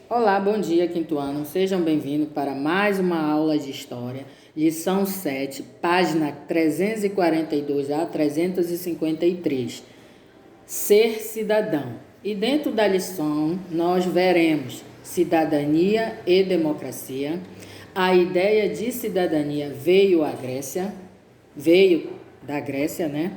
Olá, bom dia, quinto ano. Sejam bem-vindos para mais uma aula de História, lição 7, página 342 a 353. Ser cidadão. E dentro da lição, nós veremos cidadania e democracia. A ideia de cidadania veio da Grécia, né?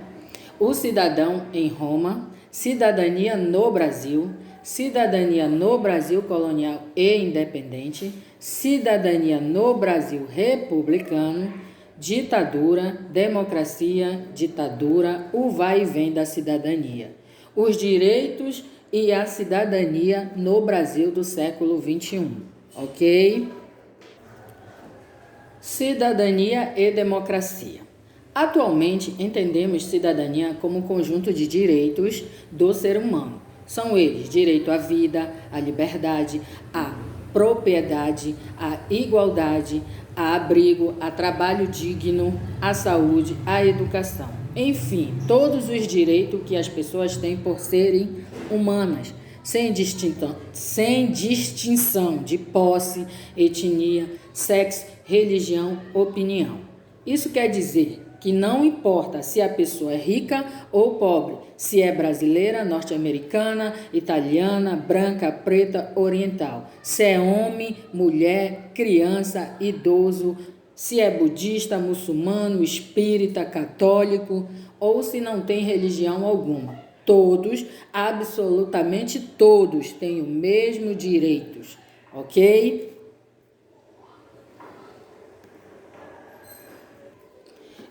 O cidadão em Roma, cidadania no Brasil, cidadania no Brasil colonial e independente, cidadania no Brasil republicano, ditadura, democracia, ditadura, o vai e vem da cidadania. Os direitos e a cidadania no Brasil do século XXI, ok? Cidadania e democracia. Atualmente, entendemos cidadania como um conjunto de direitos do ser humano. São eles: direito à vida, à liberdade, à propriedade, à igualdade, a abrigo, a trabalho digno, à saúde, à educação. Enfim, todos os direitos que as pessoas têm por serem humanas, sem distinção de posse, etnia, sexo, religião, opinião. Isso quer dizer que não importa se a pessoa é rica ou pobre, se é brasileira, norte-americana, italiana, branca, preta, oriental, se é homem, mulher, criança, idoso, se é budista, muçulmano, espírita, católico ou se não tem religião alguma. Todos, absolutamente todos, têm o mesmo direitos, ok?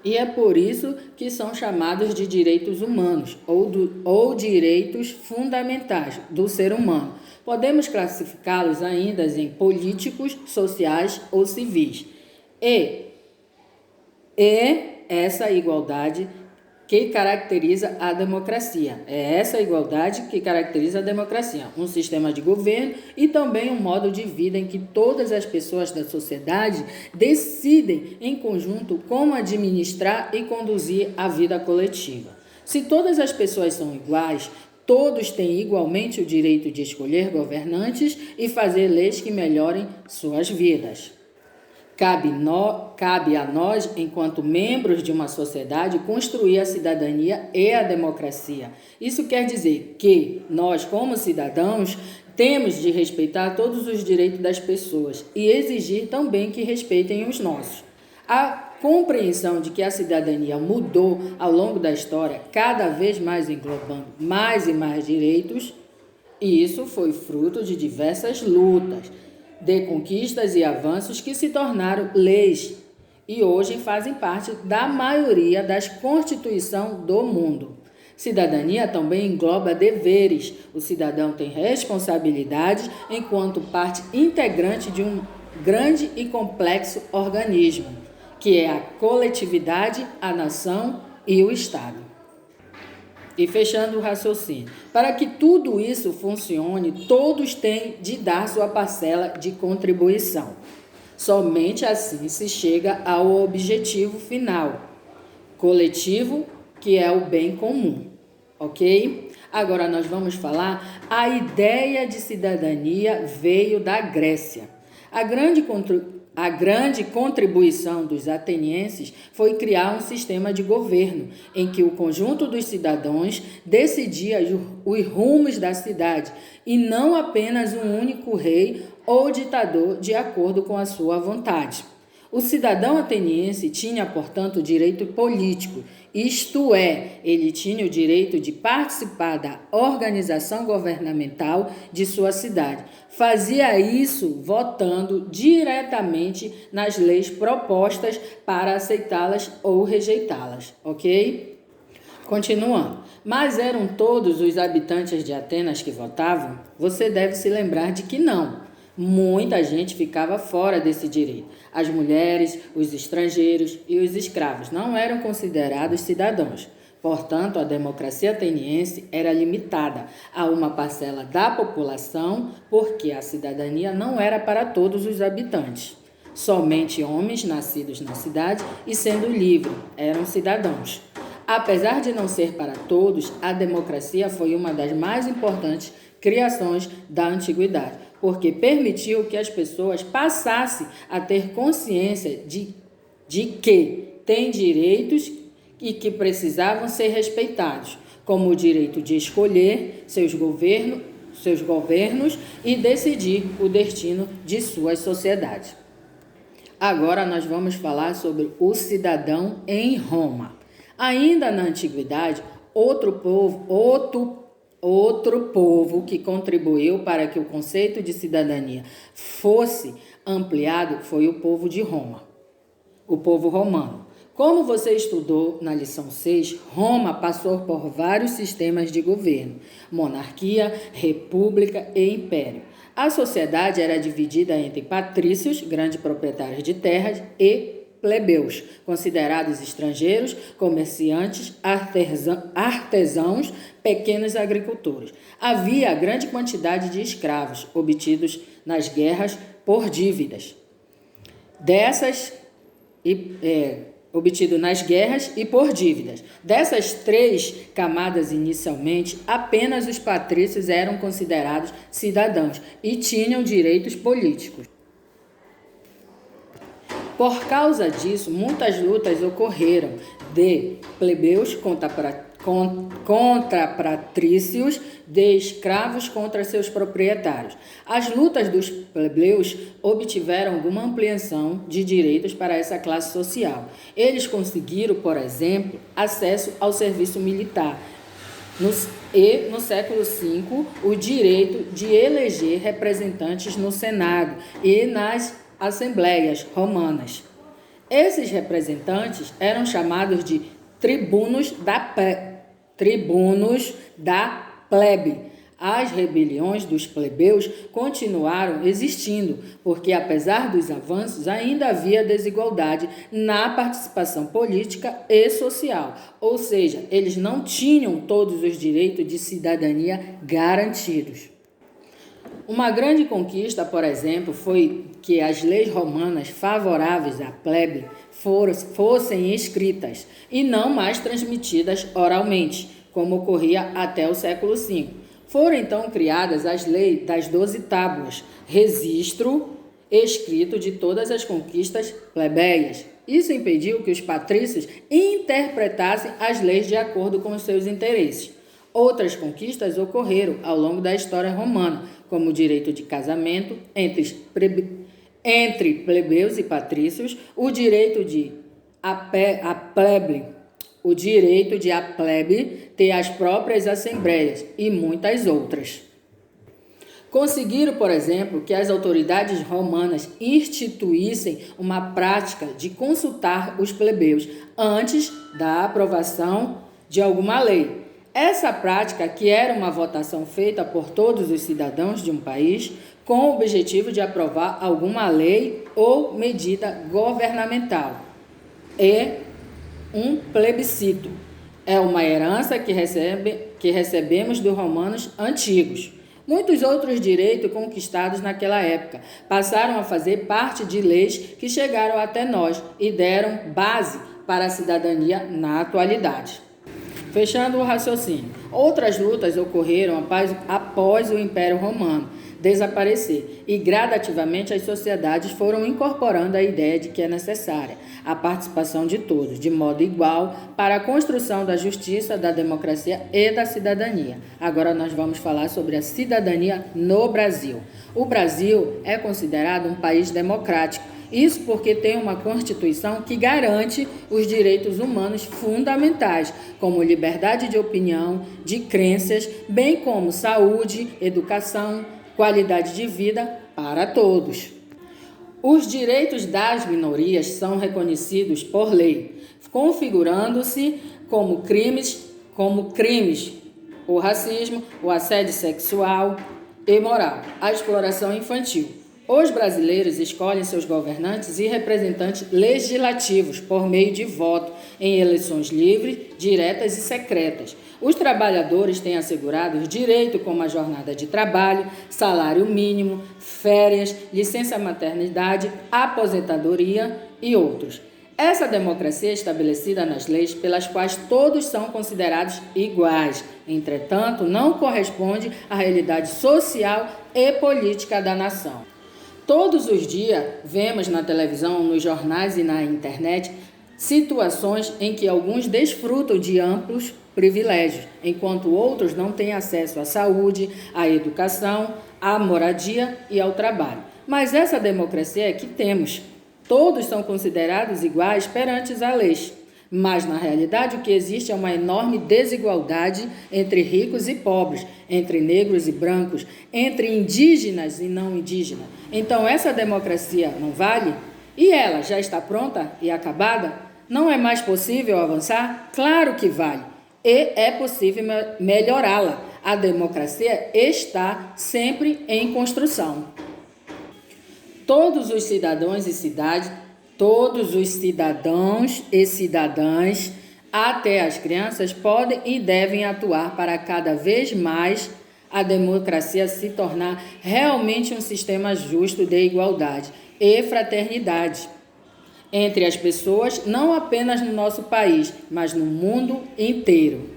E é por isso que são chamados de direitos humanos ou direitos fundamentais do ser humano. Podemos classificá-los ainda em políticos, sociais ou civis. E essa igualdade que caracteriza a democracia. É essa igualdade que caracteriza a democracia, um sistema de governo e também um modo de vida em que todas as pessoas da sociedade decidem em conjunto como administrar e conduzir a vida coletiva. Se todas as pessoas são iguais, todos têm igualmente o direito de escolher governantes e fazer leis que melhorem suas vidas. Cabe a nós, enquanto membros de uma sociedade, construir a cidadania e a democracia. Isso quer dizer que nós, como cidadãos, temos de respeitar todos os direitos das pessoas e exigir também que respeitem os nossos. A compreensão de que a cidadania mudou ao longo da história, cada vez mais englobando mais e mais direitos, e isso foi fruto de diversas lutas, de conquistas e avanços que se tornaram leis e hoje fazem parte da maioria das constituições do mundo. Cidadania também engloba deveres. O cidadão tem responsabilidades enquanto parte integrante de um grande e complexo organismo, que é a coletividade, a nação e o Estado. E fechando o raciocínio, para que tudo isso funcione, todos têm de dar sua parcela de contribuição. Somente assim se chega ao objetivo final, coletivo, que é o bem comum, ok? Agora nós vamos falar, a ideia de cidadania veio da Grécia. A grande contribuição dos atenienses foi criar um sistema de governo em que o conjunto dos cidadãos decidia os rumos da cidade e não apenas um único rei ou ditador de acordo com a sua vontade. O cidadão ateniense tinha, portanto, direito político, isto é, ele tinha o direito de participar da organização governamental de sua cidade. Fazia isso votando diretamente nas leis propostas para aceitá-las ou rejeitá-las, ok? Continuando. Mas eram todos os habitantes de Atenas que votavam? Você deve se lembrar de que não. Muita gente ficava fora desse direito. As mulheres, os estrangeiros e os escravos não eram considerados cidadãos. Portanto, a democracia ateniense era limitada a uma parcela da população, porque a cidadania não era para todos os habitantes. Somente homens nascidos na cidade e sendo livres eram cidadãos. Apesar de não ser para todos, a democracia foi uma das mais importantes criações da antiguidade. porque permitiu que as pessoas passassem a ter consciência de que têm direitos e que precisavam ser respeitados, como o direito de escolher seus governos e decidir o destino de suas sociedades. Agora nós vamos falar sobre o cidadão em Roma. Ainda na antiguidade, outro povo que contribuiu para que o conceito de cidadania fosse ampliado foi o povo de Roma, o povo romano. Como você estudou na lição 6, Roma passou por vários sistemas de governo, monarquia, república e império. A sociedade era dividida entre patrícios, grandes proprietários de terras, e plebeus, considerados estrangeiros, comerciantes, artesãos, pequenos agricultores. Havia grande quantidade de escravos obtidos nas guerras por dívidas. Dessas três camadas inicialmente, apenas os patrícios eram considerados cidadãos e tinham direitos políticos. Por causa disso, muitas lutas ocorreram de plebeus contra patrícios, de escravos contra seus proprietários. As lutas dos plebeus obtiveram alguma ampliação de direitos para essa classe social. Eles conseguiram, por exemplo, acesso ao serviço militar. No século V, o direito de eleger representantes no Senado e nas assembleias romanas. Esses representantes eram chamados de tribunos da plebe. As rebeliões dos plebeus continuaram existindo, porque apesar dos avanços, ainda havia desigualdade na participação política e social, ou seja, eles não tinham todos os direitos de cidadania garantidos. Uma grande conquista, por exemplo, foi que as leis romanas favoráveis à plebe fossem escritas e não mais transmitidas oralmente, como ocorria até o século V. Foram então criadas as leis das 12 tábuas, registro escrito de todas as conquistas plebeias. Isso impediu que os patrícios interpretassem as leis de acordo com os seus interesses. Outras conquistas ocorreram ao longo da história romana, como o direito de casamento entre plebeus e patrícios, o direito de a plebe ter as próprias assembleias e muitas outras. Conseguiram, por exemplo, que as autoridades romanas instituíssem uma prática de consultar os plebeus antes da aprovação de alguma lei. Essa prática, que era uma votação feita por todos os cidadãos de um país, com o objetivo de aprovar alguma lei ou medida governamental, é um plebiscito. É uma herança que recebemos dos romanos antigos. Muitos outros direitos conquistados naquela época passaram a fazer parte de leis que chegaram até nós e deram base para a cidadania na atualidade. Fechando o raciocínio, outras lutas ocorreram após o Império Romano desaparecer e gradativamente as sociedades foram incorporando a ideia de que é necessária a participação de todos, de modo igual, para a construção da justiça, da democracia e da cidadania. Agora nós vamos falar sobre a cidadania no Brasil. O Brasil é considerado um país democrático. Isso porque tem uma Constituição que garante os direitos humanos fundamentais, como liberdade de opinião, de crenças, bem como saúde, educação, qualidade de vida para todos. Os direitos das minorias são reconhecidos por lei, configurando-se como crimes o racismo, o assédio sexual e moral, a exploração infantil. Os brasileiros escolhem seus governantes e representantes legislativos por meio de voto em eleições livres, diretas e secretas. Os trabalhadores têm assegurados direitos como a jornada de trabalho, salário mínimo, férias, licença maternidade, aposentadoria e outros. Essa democracia é estabelecida nas leis pelas quais todos são considerados iguais. Entretanto, não corresponde à realidade social e política da nação. Todos os dias vemos na televisão, nos jornais e na internet situações em que alguns desfrutam de amplos privilégios, enquanto outros não têm acesso à saúde, à educação, à moradia e ao trabalho. Mas essa democracia é que temos. Todos são considerados iguais perante a lei. Mas, na realidade, o que existe é uma enorme desigualdade entre ricos e pobres, entre negros e brancos, entre indígenas e não indígenas. Então, essa democracia não vale? E ela já está pronta e acabada? Não é mais possível avançar? Claro que vale. E é possível melhorá-la. A democracia está sempre em construção. Todos os cidadãos e cidadãs, até as crianças, podem e devem atuar para cada vez mais a democracia se tornar realmente um sistema justo de igualdade e fraternidade entre as pessoas, não apenas no nosso país, mas no mundo inteiro.